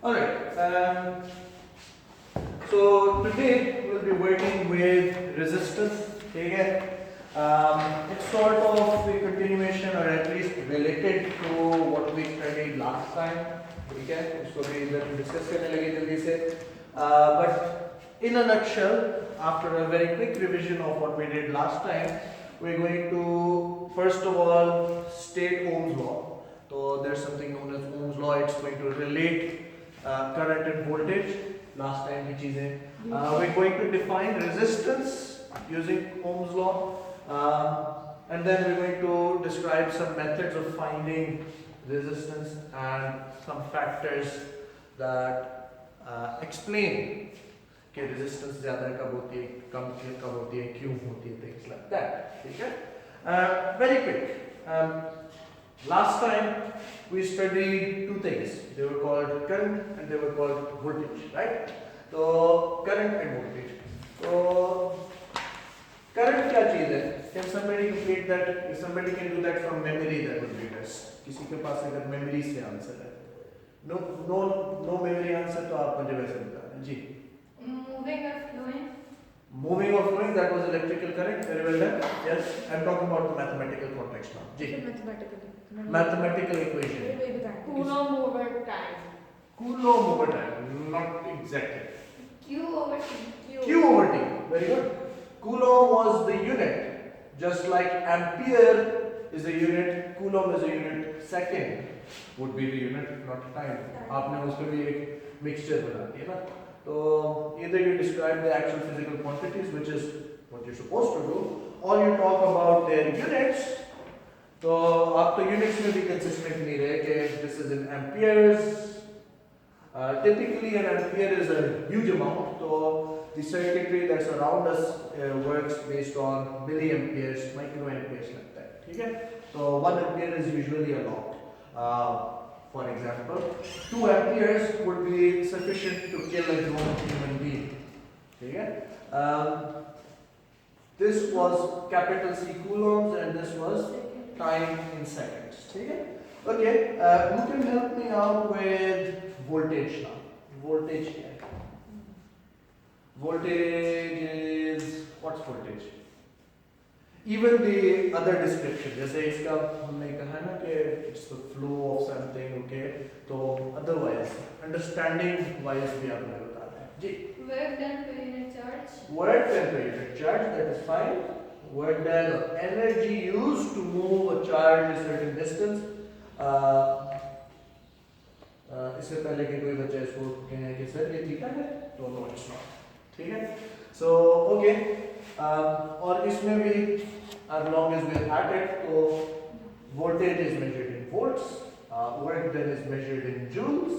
Alright, so today we'll be working with resistance. Okay? It's sort of a continuation or at least related to what we studied last time. Okay? इसको भी इधर discuss करने लगे जल्दी से. But in a nutshell, after a very quick revision of what we did last time, we're going to first of all state Ohm's law. So there's something known as Ohm's law. It's going to relate current and voltage. Last time की चीजें. We're going to define resistance using Ohm's law, and then we're going to describe some methods of finding resistance and some factors that explain कि resistance ज़्यादा कब होती है, कम कब होती है, क्यों होती है, things like that. ठीक है? Very quick. Last time we studied two things. They were called current and they were called voltage, right? So current and voltage. So current क्या चीज़ है? Can somebody complete that? If somebody can do that from memory, that would be best. किसी के पास अगर memory से answer है. No memory answer तो आप मुझे वैसे बता दें. जी. Moving or flowing? Moving or flowing, that was electrical current. Very well done. Yes, I'm talking about the mathematical context now. Ji. Mathematical equation. Coulomb over time. Coulomb over time. Not exactly. Q over T. Q over T. Very good. Coulomb was the unit. Just like ampere is a unit, coulomb is a unit, second would be the unit, not time. आपने उसको भी एक mixture बना दिया ना. So either you describe the actual physical quantities, which is what you're supposed to do, or you talk about their units. तो आप तो units में भी consistent नहीं रहे कि this is in amperes. Typically an ampere is a huge amount. So the circuitry that's around us works based on milliamperes, microamperes like that. Okay? So 1 ampere is usually a lot. For example, 2 amperes would be sufficient to kill a grown human being. Okay? This was capital C coulombs and this was time in seconds. Okay? Who can help me out with voltage now? Voltage here. Voltage is, what's voltage? Even the other description, जैसे इसका हमने कहा ना कि it's the flow of something, okay? तो otherwise, understanding wise भी आप मुझे बता दें. जी. Work done per unit charge. Work done per unit charge, that is fine. Work done or energy used to move a charge a certain distance. इससे पहले कि कोई बच्चा इसको कहे कि सर ये थीटा है, तो no it's not. ठीक है? So okay. और इसमें भी as long as we are at it, तो voltage is measured in volts, work done is measured in joules,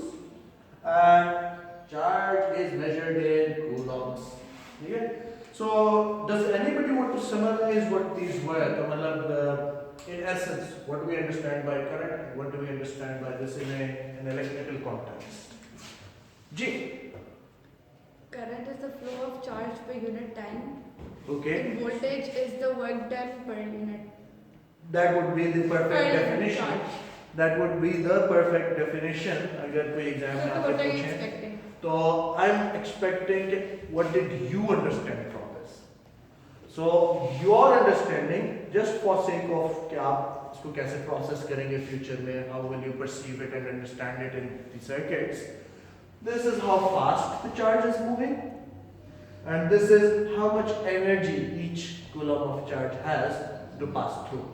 and charge is measured in coulombs. ठीक है? So does anybody want to summarize what these were? तो मतलब in essence, what do we understand by current? What do we understand by this in an electrical context? G. Current is the flow of charge per unit time. Okay. And voltage is the work done per unit. That would be the perfect Per unit definition. charge. That would be the perfect definition. अगर कोई exam में So आपसे what are you पूछे, expecting? तो I'm expecting what did you understand from this? So your understanding, just for sake of कि आप इसको कैसे process करेंगे future में, how will you perceive it and understand it in the circuits? This is how fast the charge is moving, and this is how much energy each coulomb of charge has to pass through.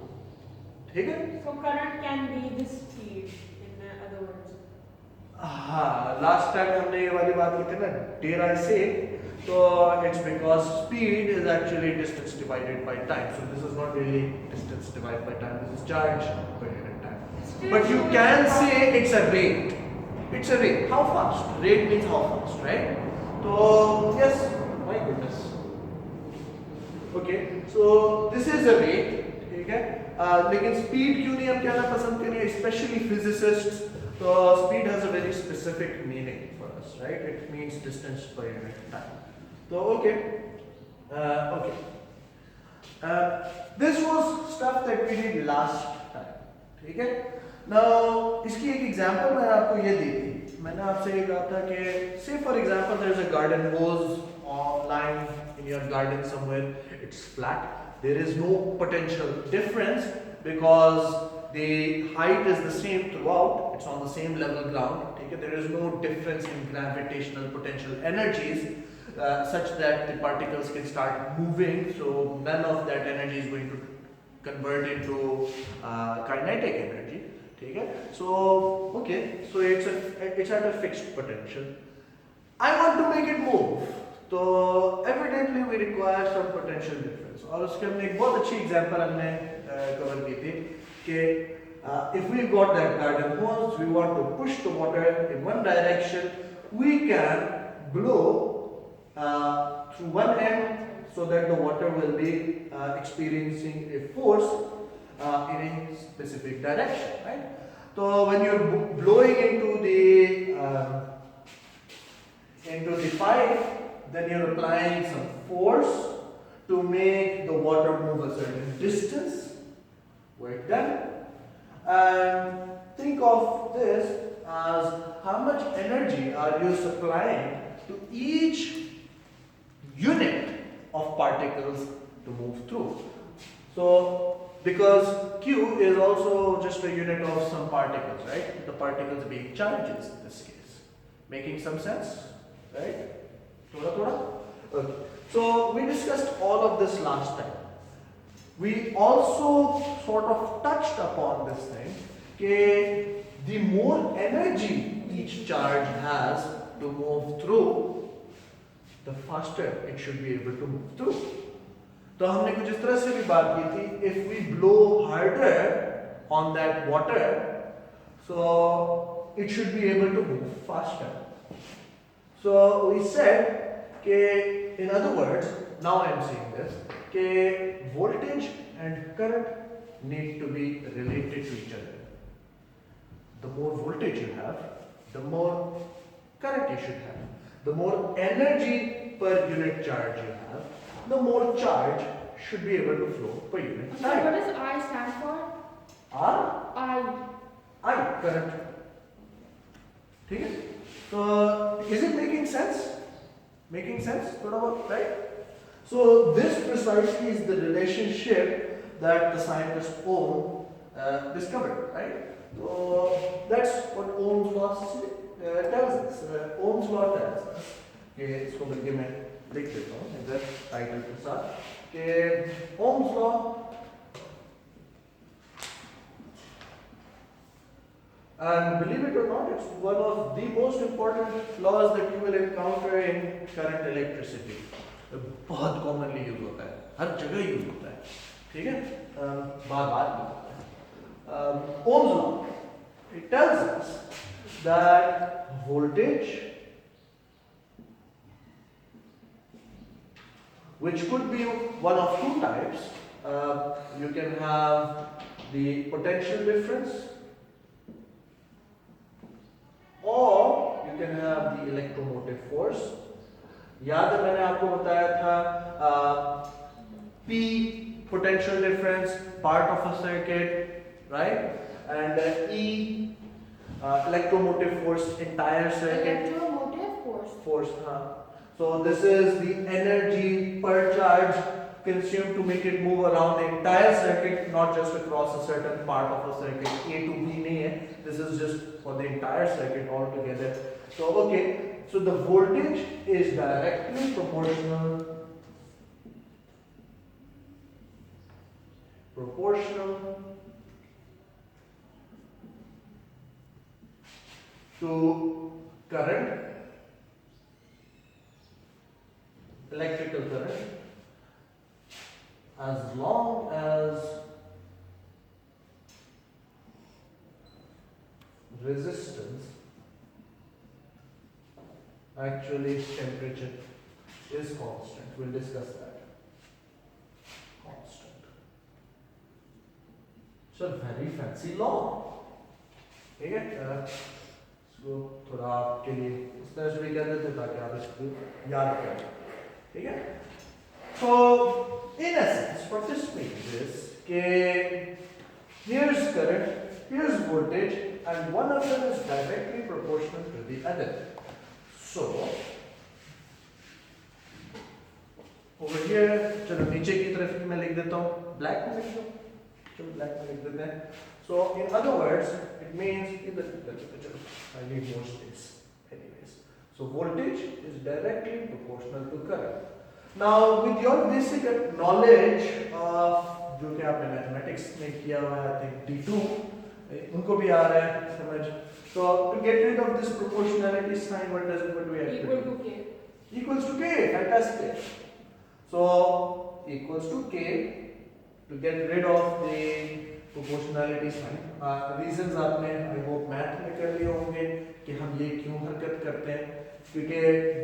ठीक है? So current can be the speed, in other words. हाँ, last time हमने ये वाली बात की थी ना, dare I say, तो it's because speed is actually distance divided by time. So this is not really distance divided by time. This is charge per unit time. But you can say it's a rate. It's a rate. How fast? Rate means how fast, right? So yes, my goodness. Okay, so this is a rate. ठीक है? लेकिन speed क्यों नहीं हम कहना पसंद करें? Especially physicists. So speed has a very specific meaning for us, right? It means distance per unit time. So okay, okay. This was stuff that we did last time. ठीक है? Now इसकी एक एग्जांपल मैंने आपको ये दी थी. मैंने आपसे ये कहा था कि say for example there is a garden hose line in your garden somewhere, it's flat, there is no potential difference because the height is the same throughout, it's on the same level ground, okay? There is no difference in gravitational potential energies such that the particles can start moving, so none of that energy is going to convert into kinetic energy. ठीक है? So okay, so it's at a fixed potential. I want to make it move. तो evidently we require some potential difference. और उसके हमने एक बहुत अच्छी example हमने cover की थी कि if we got that garden hose, we want to push the water in one direction, we can blow through one end so that the water will be experiencing a force in a specific direction, right? So when you're blowing into the pipe, then you're applying some force to make the water move a certain distance. Work done. And think of this as how much energy are you supplying to each unit of particles to move through. So because Q is also just a unit of some particles, right? The particles being charges in this case. Making some sense? Right? Thoda thoda? Okay. So we discussed all of this last time. We also sort of touched upon this thing that the more energy each charge has to move through, the faster it should be able to move through. तो हमने कुछ इस तरह से भी बात की थी, if we blow harder on that water, so it should be able to move faster. So we said that, in other words, now I am saying this, that voltage and current need to be related to each other. The more voltage you have, the more current you should have. The more energy per unit charge you have, the more charge should be able to flow per unit So time. what does I stand for? R? I. I, current. ठीक है? So, is it making sense? Making sense? थोड़ा बहुत, right? So, this precisely is the relationship that the scientist Ohm discovered, right? So, that's what Ohm's law tells us. Ohm's law tells us. कि इसको बल्कि मैं लिख देता हूँ इधर टाइटल के साथ कि Ohm's law and believe it or not, it's one of the most important laws that you will encounter in current electricity. बहुत commonly यूज होता है, हर जगह यूज होता है, ठीक है? बार बार यूज होता है. Ohm's law, it tells us that voltage, which could be one of two types. You can have the potential difference, or you can have the electromotive force. याद है मैंने आपको बताया था P potential difference part of a circuit, right? And E electromotive force entire circuit. Electromotive force. Force. So this is the energy per charge consumed to make it move around the entire circuit, not just across a certain part of a circuit. A to B nahi hai. This is just for the entire circuit altogether. So okay, so the voltage is directly proportional to current, electrical current, as long as resistance, actually temperature is constant. We'll discuss that. Constant. It's a very fancy law. ठीक है? इसको थोड़ा आपके लिए इस तरह से भी कर देते ताकि आप इसको याद करें. ठीक है? So, in essence, what this means is that here's current, here's voltage, and one of them is directly proportional to the other. So over here, चलो नीचे की तरफ मैं लिख देता हूँ, black में लिख दो, चलो black में लिख देते हैं. So in other words, it means I need more space. Anyways, so voltage is directly proportional to current. Now with your basic knowledge of जो कि आपने मैथमेटिक्स में किया हुआ है, I think D2, उनको भी आ रहा है समझ. So to get rid of this proportionality sign, what do we have to Equal do? to K. Equals to K. Fantastic. So equals to K to get rid of the proportionality sign. Reasons आपने I hope math में कर लिए होंगे कि हम ये क्यों हरकत करते हैं, क्योंकि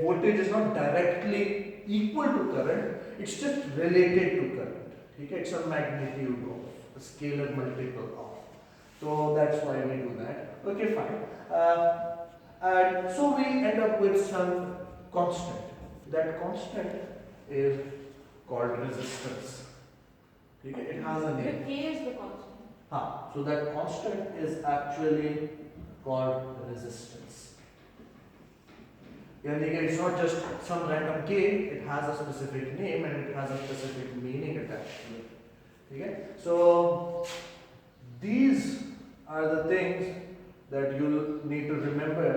voltage is not directly equal to current, it's just related to current. ठीक है, it's a magnitude of a scalar multiple of. So that's why we do that. Okay, fine. And so we end up with some constant. That constant is called resistance. Okay, it has a The name. K is the constant. So that constant is actually called resistance. Yani कि it's not just some random K, it has a specific name and it has a specific meaning attached to it. Okay? So these are the things that you'll need to remember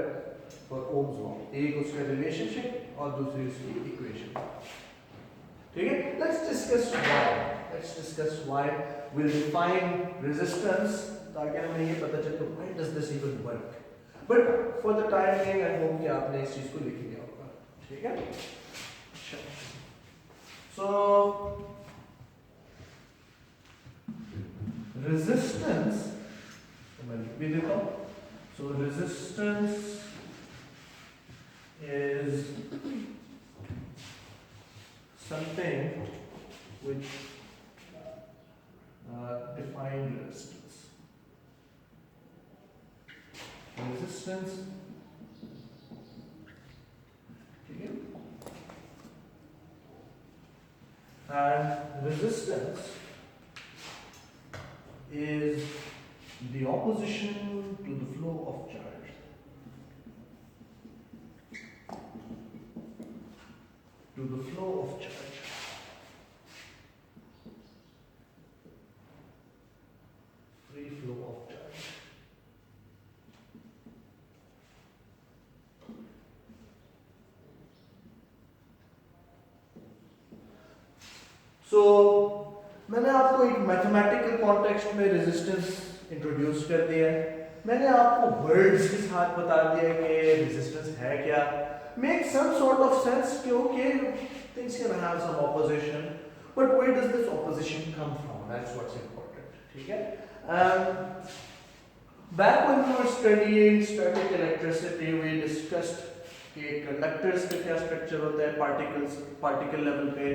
for Ohm's law. एक उसका relationship और दूसरी उसकी equation. ठीक है? Let's discuss why. Let's discuss why. We'll define resistance ताकि हमें ये पता चले why does this even work. But for the time being, I hope कि आपने इस चीज को लिख लिया होगा. ठीक है? So resistance, मैं लिख भी देता हूँ. So resistance is something which defined resistance. Resistance, ठीक है? And resistance is the opposition to the flow of charge. To the flow of charge. Free flow of charge. So मैंने आपको एक मैथमेटिकल कॉन्टेक्स्ट में रेजिस्टेंस इंट्रोड्यूस कर दिया है. मैंने आपको वर्ड्स के साथ बता दिया कि रेजिस्टेंस है क्या. Make some sort of sense कि okay, things can have some opposition, but where does this opposition come from? That's what's important. ठीक है? Back when we were studying static electricity, we discussed कि conductors का क्या structure होता है, particles, particle level पे.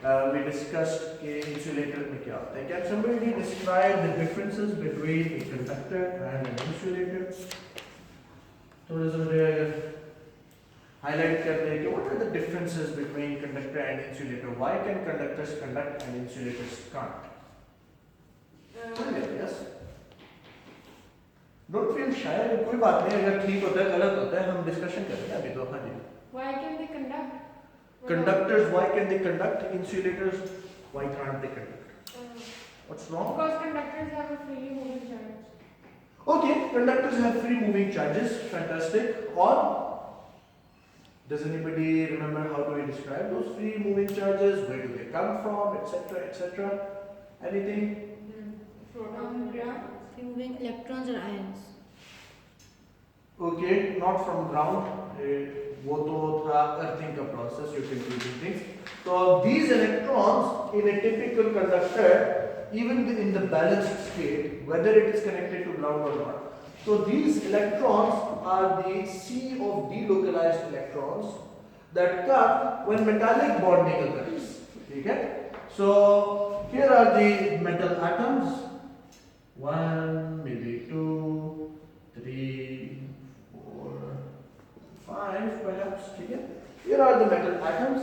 We discussed कि insulator में क्या होता है. Can somebody describe the differences between a conductor and an insulator? थोड़ा सा मुझे highlight कर दें कि what are the differences between conductor and insulator? Why can conductors conduct and insulators can't? Yes. Don't feel shy. कोई बात नहीं, अगर ठीक होता है गलत होता है हम डिस्कशन करेंगे अभी तो. हाँ जी. Why can they conduct? Conductors, why can they conduct? Insulators, why can't they conduct? What's wrong? Because conductors have a freely moving charge. Okay, conductors have free moving charges. Fantastic. Or does anybody remember how do we describe those free moving charges? Where do they come from, etc., etc.? Anything? From ground. Moving electrons or ions. Okay, not from ground. वो तो था earthing का process. You're confusing things. So these electrons in a typical conductor, even in the balanced state, whether it is connected to ground or not. So these electrons are the sea of delocalized electrons that come when metallic bonding occurs. Okay? So here are the metal atoms. 1, maybe 2, 3, 4, 5 perhaps. Okay? Here are the metal atoms.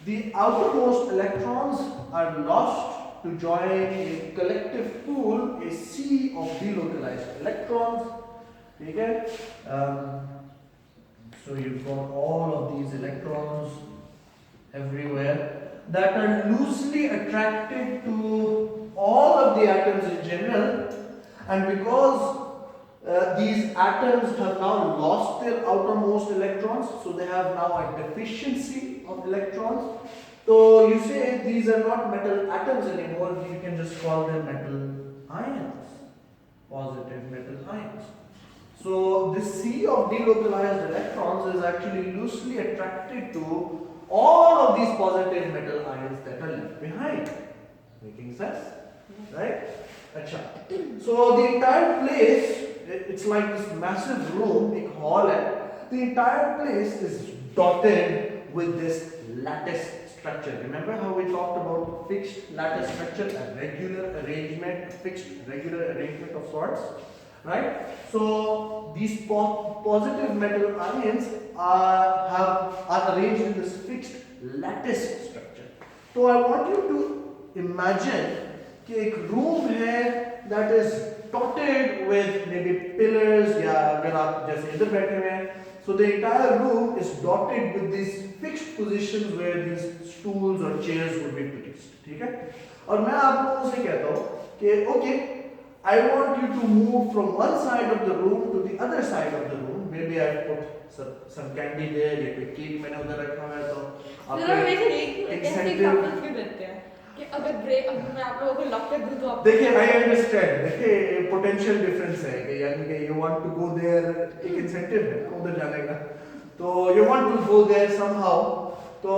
The outermost electrons are lost to join a collective pool, a sea of delocalized electrons. Okay? got all of these electrons everywhere that are loosely attracted to all of the atoms in general, and because these atoms have now lost their outermost electrons, so they have now a deficiency of electrons. So you say these are not metal atoms anymore, you can just call them metal ions, positive metal ions. So this sea of delocalized electrons is actually loosely attracted to all of these positive metal ions that are left behind. Making sense? Right? Acha. So the entire place, it's like this massive room, एक hall है. The entire place is dotted with this lattice structure. Remember how we talked about fixed lattice structure, a regular arrangement, a fixed regular arrangement of sorts, right? So these positive metal ions are arranged in this fixed lattice structure. So I want you to imagine कि एक room है that is dotted with maybe pillars, या अगर आप जैसे इधर बैठे हुए हैं, so the entire room is dotted with these fixed positions where these stools or chairs would be placed. ठीक है? और मैं आप लोगों से कहता हूँ कि okay, I want you to move from one side of the room to the other side of the room. Maybe I put some candy there, या कोई केक मैंने उधर रखा हुआ है तो जरा वैसे एक ऐसे incentive. कपल्स भी बनते हैं कि अगर ब्रेक अगर मैं आप लोगों को लॉक कर दूं तो आप देखिए I understand, देखिए potential difference है कि यानी कि you want to go there, एक incentive है उधर जाने का, तो you want to go there somehow, तो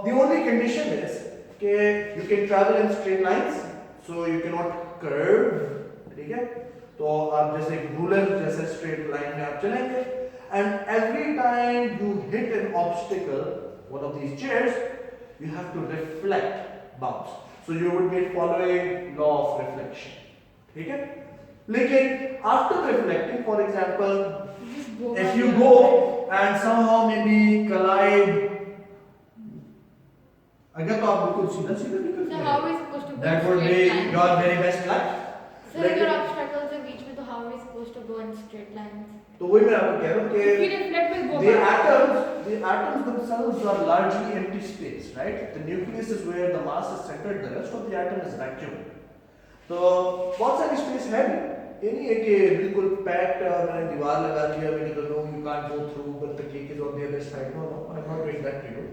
the only condition is कि you can travel in straight lines, so you cannot curve, ठीक है? तो आप जैसे ruler जैसे straight line में आप चलेंगे, and every time you hit an obstacle, one of these chairs, you have to reflect bounce. So you would be following law of reflection. ठीक है? लेकिन after reflecting, for example, if you go and somehow maybe collide, अगर तो आप बिल्कुल सीधा सीधा निकल So how are we supposed to go that in would be straight lines? your very best luck. Sir, अगर obstacles है बीच में तो how are we supposed to go in straight lines? तो वही मैं आपको कह रहा हूँ If we कि reflect will go the back. atoms themselves are largely empty space, right? The nucleus is where the mass is centered, the rest of the atom is vacuum. तो बहुत सारी space है भी, ये नहीं है कि बिल्कुल packed है और मैंने दीवार लगा दिया, मैंने तो no, you can't go through, but the cake is on the other side. No, I'm not doing that to you.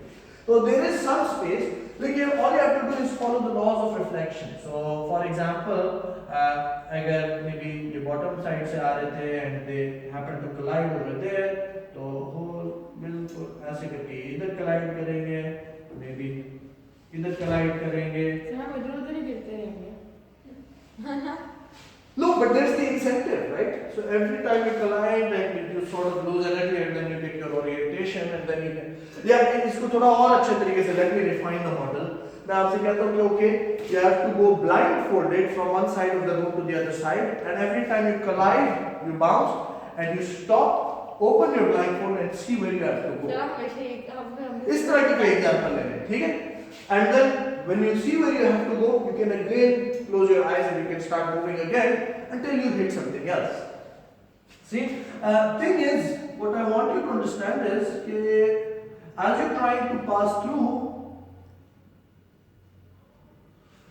So there is some space, लेकिन all you have to do is follow the laws of reflection. So for example, अगर maybe ये bottom side से आ रहे थे and they happen to collide over there, तो whole बिल्कुल ऐसे करके इधर collide करेंगे, maybe इधर collide करेंगे. सर हम इधर उधर ही गिरते रहेंगे. No, but there's the incentive, right? So every time you collide, and you sort of lose energy, and then you get your orientation, and then you can. Yeah, इसको थोड़ा और अच्छे तरीके से let me refine the model. मैं आपसे कहता हूँ कि okay, you have to go blindfolded from one side of the room to the other side, and every time you collide, you bounce, and you stop, open your blindfold, and see where you have to go. Sir हम ऐसे हम इस तरह की कोई example ले लें, ठीक है? And then when you see where you have to go, you can again close your eyes and you can start moving again until you hit something else. See, thing is, what I want you to understand is that as you're trying to pass through,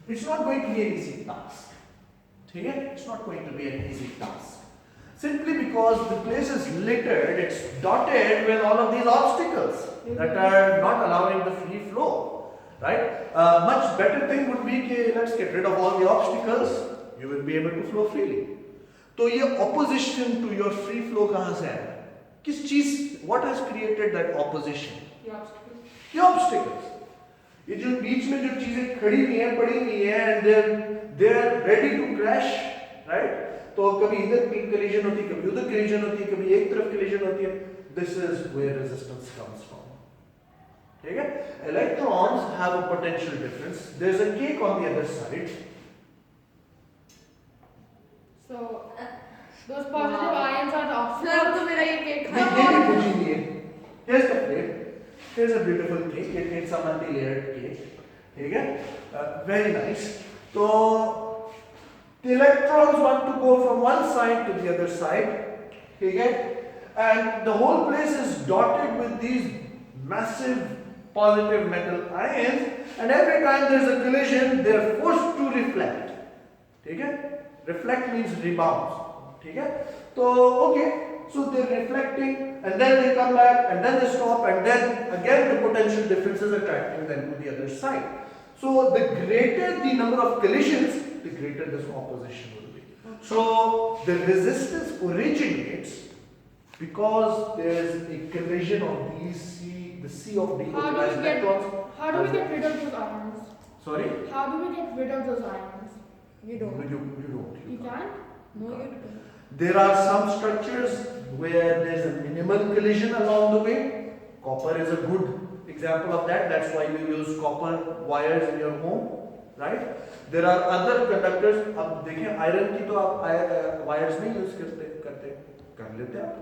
it's not going to be an easy task. Okay? It's not going to be an easy task. Simply because the place is littered, it's dotted with all of these obstacles that are not allowing the free flow. Right? Much better thing would be कि let's get rid of all the obstacles, you will be able to flow freely. तो ये opposition to your free flow कहाँ से आया? किस चीज? What has created that opposition? The obstacles. ये obstacles. ये जो बीच में जो चीजें खड़ी हुई हैं, पड़ी हुई हैं, and they're ready to crash, right? तो कभी इधर collision होती है, कभी उधर collision होती है, कभी एक तरफ collision होती है. This is where resistance comes from. ठीक है? Electrons have a potential difference. There's a cake on the other side. So those positive ions are the obstacles. Sir तो मेरा ये केक ये भी पूछी नहीं है. Here's the plate. Here's a beautiful cake. It's a multi-layered cake. ठीक है? Very nice. तो the electrons want to go from one side to the other side. ठीक है? and the whole place is dotted with these massive positive metal ions, and every time there is a collision they are forced to reflect. Okay? Reflect means rebounds. Okay? So okay, so they're reflecting and then they come back and then they stop and then again the potential difference is attracting them to the other side. So the greater the number of collisions, the greater this opposition will be. So the resistance originates because there is a collision of these the sea of delocalized electrons. How do we get rid of those ions? Sorry? How do we get rid of those ions? You don't. You don't. You can? No, you don't. There are some structures where there is a minimal collision along the way. Copper is a good example of that. That's why you use copper wires in your home, right? There are other conductors. अब देखें iron की तो आप wires नहीं use करते कर लेते आप.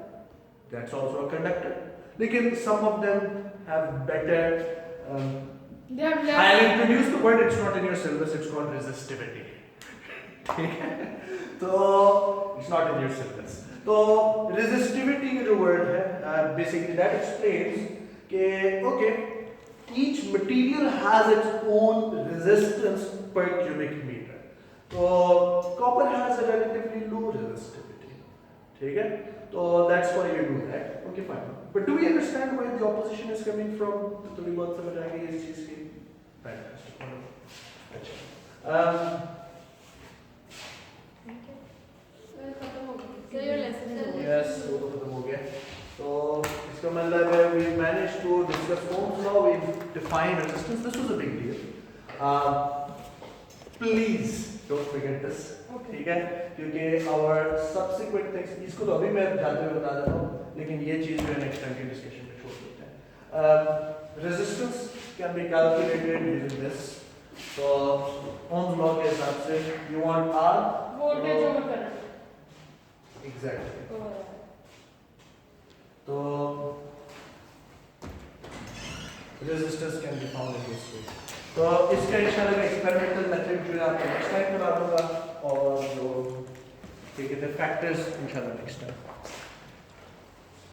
That's also a conductor. लेकिन some of them have better. They have I less. have introduced the word. It's not in your syllabus. It's called resistivity. So it's not in your syllabus. तो resistivity का जो word है, basically that explains कि okay, each material has its own resistance per cubic meter. So copper has a relatively low resistivity. ठीक है? So that's why you do that. Okay, fine. But do we understand where the opposition is coming from? तो थोड़ी बहुत समझ आ गई इस चीज की. Fantastic. अच्छा. So your lesson is over. Yes, वो तो खत्म हो गया. तो इसका मतलब है we managed to discuss Ohm's law, we defined resistance. This was a big deal. Please don't forget this. ठीक है? क्योंकि our subsequent things इसको तो अभी मैं जाते हुए बता देता हूँ, लेकिन ये चीज़ जो है next time की discussion में छोड़ देते हैं. Resistance can be calculated using this. So Ohm's law के हिसाब से you want R. Voltage over current. Exactly. Oh. तो resistance can be found in this way. तो इसका इंशाल्लाह मैं experimental method जो है आपको next time करा दूँगा और जो ठीक है फैक्टर्स इंशाल्लाह next time.